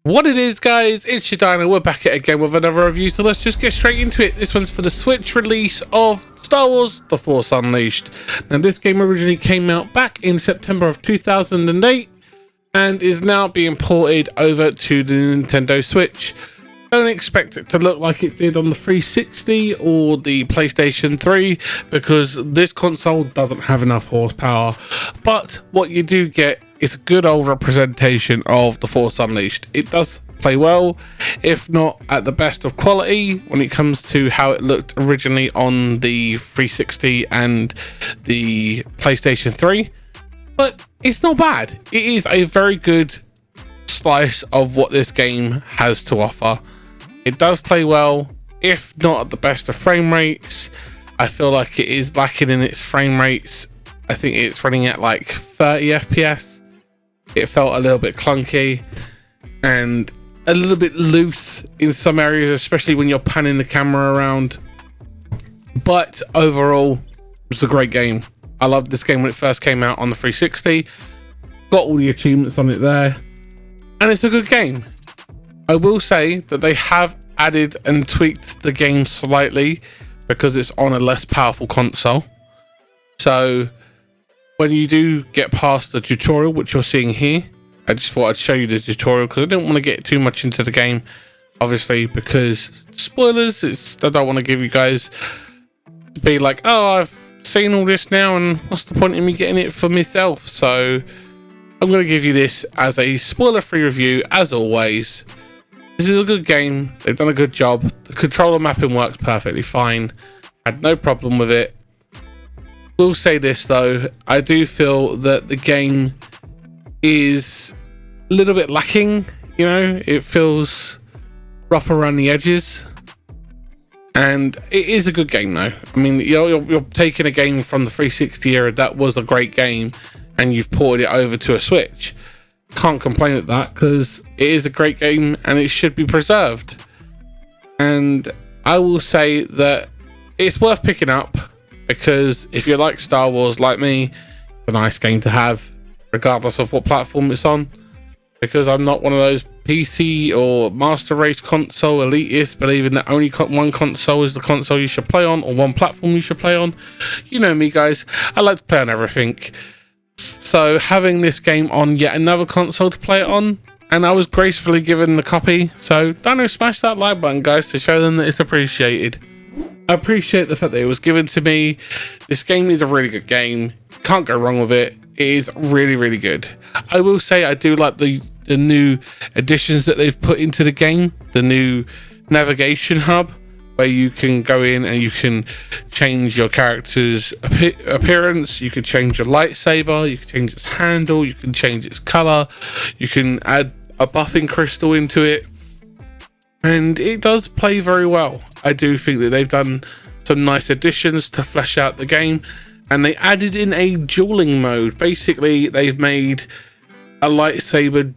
What it is, guys, it's your Dino. We're back at it again with another review, so let's just get straight into it. This one's for the Switch release of Star Wars The Force Unleashed. Now, this game originally came out back in September of 2008 and is now being ported over to the Nintendo Switch. Don't expect it to look like it did on the 360 or the PlayStation 3 because this console doesn't have enough horsepower, but what you do get is a good old representation of The Force Unleashed. It does play well, if not at the best of quality when it comes to how it looked originally on the 360 and the PlayStation 3, but it's not bad. It is a very good slice of what this game has to offer. It does play well, if not at the best of frame rates. I feel like it is lacking in its frame rates. I think it's running at like 30 FPS. It felt a little bit clunky and a little bit loose in some areas, especially when you're panning the camera around. But overall, it's a great game. I loved this game when it first came out on the 360. Got all the achievements on it there. And it's a good game. I will say that they have added and tweaked the game slightly because it's on a less powerful console. So when you do get past the tutorial, which you're seeing here, I just thought I'd show you the tutorial because I didn't want to get too much into the game, obviously, because spoilers. I don't want to give you guys to be like, oh, I've seen all this now and what's the point in me getting it for myself? So I'm going to give you this as a spoiler-free review, as always. This is a good game. They've done a good job. The controller mapping works perfectly fine. Had no problem with it. Will say this though, I do feel that the game is a little bit lacking. You know, it feels rough around the edges, and it is a good game though. I mean, you're taking a game from the 360 era that was a great game, and you've ported it over to a Switch. Can't complain at that because it is a great game and it should be preserved. And I will say that it's worth picking up, because if you like Star Wars like me, it's a nice game to have regardless of what platform it's on, because I'm not one of those PC or master race console elitists believing that only one console is the console you should play on, or one platform you should play on. You know me, guys, I like to play on everything. So having this game on yet another console to play it on, and I was gracefully given the copy, so Dino, smash that like button, guys, to show them that it's appreciated. I appreciate the fact that it was given to me. This game is a really good game. Can't go wrong with it. It is really, really good. I will say I do like the new additions that they've put into the game. The new navigation hub, where you can go in and you can change your character's appearance. You can change your lightsaber. You can change its handle. You can change its color. You can add a buffing crystal into it. And it does play very well. I do think that they've done some nice additions to flesh out the game, and they added in a dueling mode. Basically, they've made a lightsaber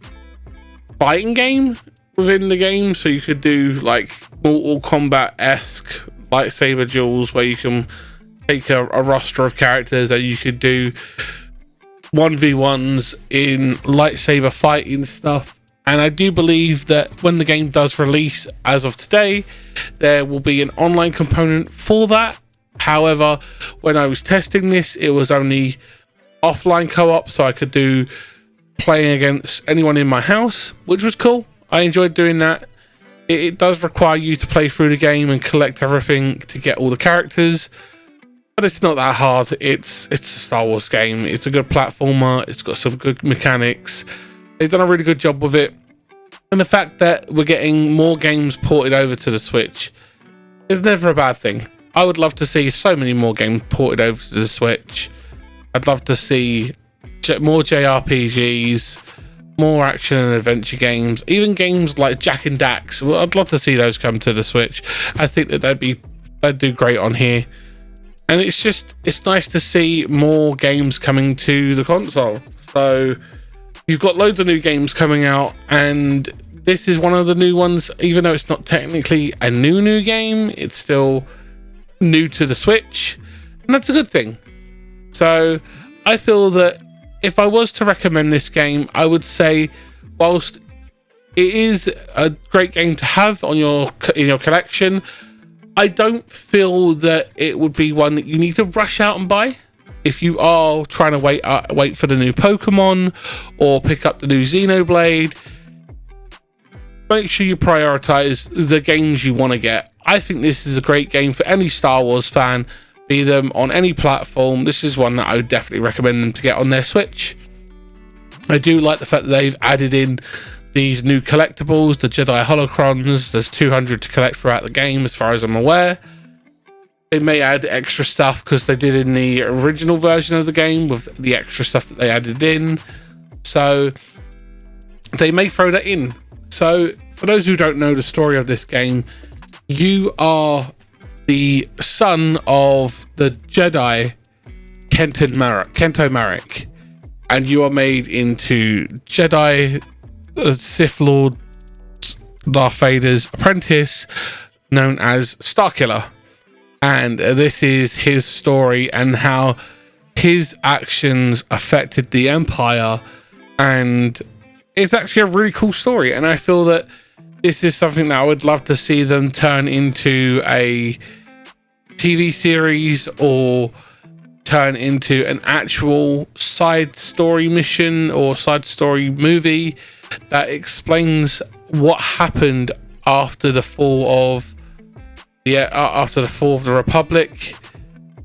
fighting game within the game, so you could do like Mortal Kombat-esque lightsaber duels where you can take a roster of characters and you could do 1v1s in lightsaber fighting stuff. And I do believe that when the game does release, as of today, there will be an online component for that. However, when I was testing this, it was only offline co-op, so I could do playing against anyone in my house, which was cool. I enjoyed doing that. It does require you to play through the game and collect everything to get all the characters, but it's not that hard. It's a Star Wars game. It's a good platformer. It's got some good mechanics. They've done a really good job with it. And the fact that we're getting more games ported over to the Switch is never a bad thing. I would love to see so many more games ported over to the Switch. I'd love to see more JRPGs, more action and adventure games, even games like Jak and Dax. Well, I'd love to see those come to the Switch. I think that they'd do great on here. And it's nice to see more games coming to the console. So you've got loads of new games coming out, and this is one of the new ones. Even though it's not technically a new game, it's still new to the Switch, and that's a good thing. So I feel that if I was to recommend this game, I would say, whilst It is a great game to have on in your collection. I don't feel that it would be one that you need to rush out and buy. If you are trying to wait for the new Pokemon or pick up the new Xenoblade, make sure you prioritize the games you want to get. I think this is a great game for any Star Wars fan, be them on any platform. This is one that I would definitely recommend them to get on their Switch. I do like the fact that they've added in these new collectibles, the Jedi Holocrons. There's 200 to collect throughout the game, as far as I'm aware. They may add extra stuff because they did in the original version of the game with the extra stuff that they added in. So they may throw that in. So for those who don't know the story of this game, you are the son of the Jedi Kento Marek, and you are made into Jedi Sith Lord Darth Vader's apprentice, known as Starkiller. And this is his story and how his actions affected the Empire, and it's actually a really cool story. And I feel that this is something that I would love to see them turn into a TV series or turn into an actual side story mission or side story movie that explains what happened after the fall of the Republic,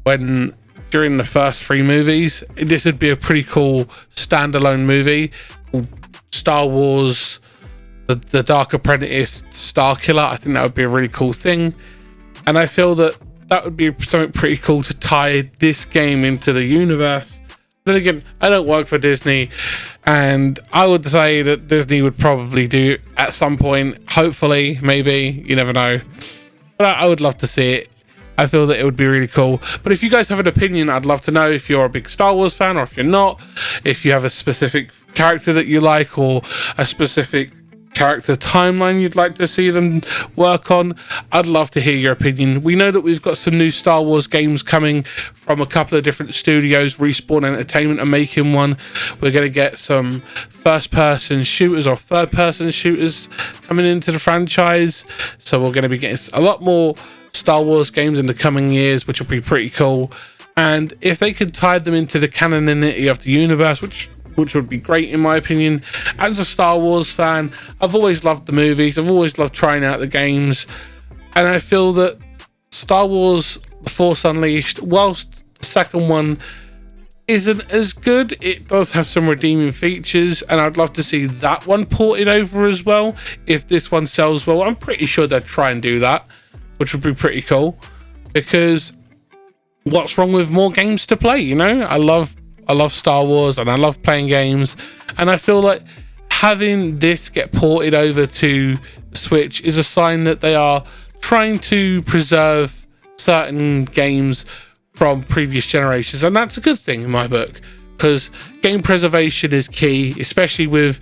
when during the first 3 movies. This would be a pretty cool standalone movie called Star Wars the Dark Apprentice Starkiller. I think that would be a really cool thing, and I feel that would be something pretty cool to tie this game into the universe. Then again, I don't work for Disney, and I would say that Disney would probably do it at some point. Hopefully, maybe, you never know. But I would love to see it. I feel that it would be really cool. But if you guys have an opinion, I'd love to know. If you're a big Star Wars fan, or if you're not, if you have a specific character that you like, or a specific character timeline you'd like to see them work on, I'd love to hear your opinion. We know that we've got some new Star Wars games coming from a couple of different studios. Respawn Entertainment are making one. We're going to get some first-person shooters or third-person shooters coming into the franchise, so we're going to be getting a lot more Star Wars games in the coming years, which will be pretty cool. And if they could tie them into the canonity of the universe, which would be great in my opinion. As a Star Wars fan, I've always loved the movies, I've always loved trying out the games, and I feel that Star Wars The Force Unleashed, whilst the second one isn't as good, it does have some redeeming features, and I'd love to see that one ported over as well. If this one sells well, I'm pretty sure they'd try and do that, which would be pretty cool, because what's wrong with more games to play, you know? I love Star Wars and I love playing games, and I feel like having this get ported over to the Switch is a sign that they are trying to preserve certain games from previous generations, and that's a good thing in my book, because game preservation is key, especially with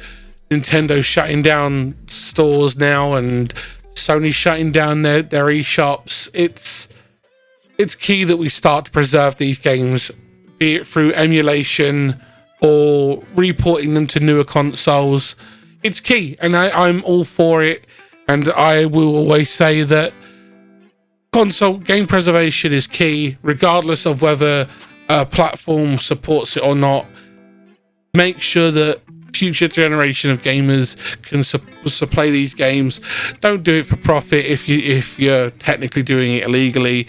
Nintendo shutting down stores now and Sony shutting down their eShops. It's key that we start to preserve these games, be it through emulation or reporting them to newer consoles. It's key, and I'm all for it, and I will always say that console game preservation is key, regardless of whether a platform supports it or not. Make sure that future generation of gamers can play these games. Don't do it for profit if you're technically doing it illegally.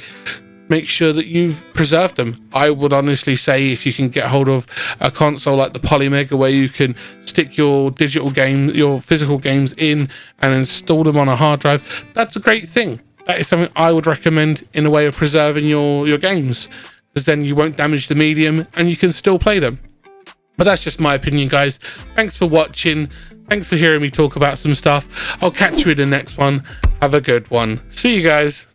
Make sure that you've preserved them. I would honestly say if you can get hold of a console like the Polymega, where you can stick your physical games in and install them on a hard drive, that's a great thing. That is something I would recommend in a way of preserving your games, because then you won't damage the medium and you can still play them. But that's just my opinion, guys. Thanks for watching. Thanks for hearing me talk about some stuff. I'll catch you in the next one. Have a good one. See you guys.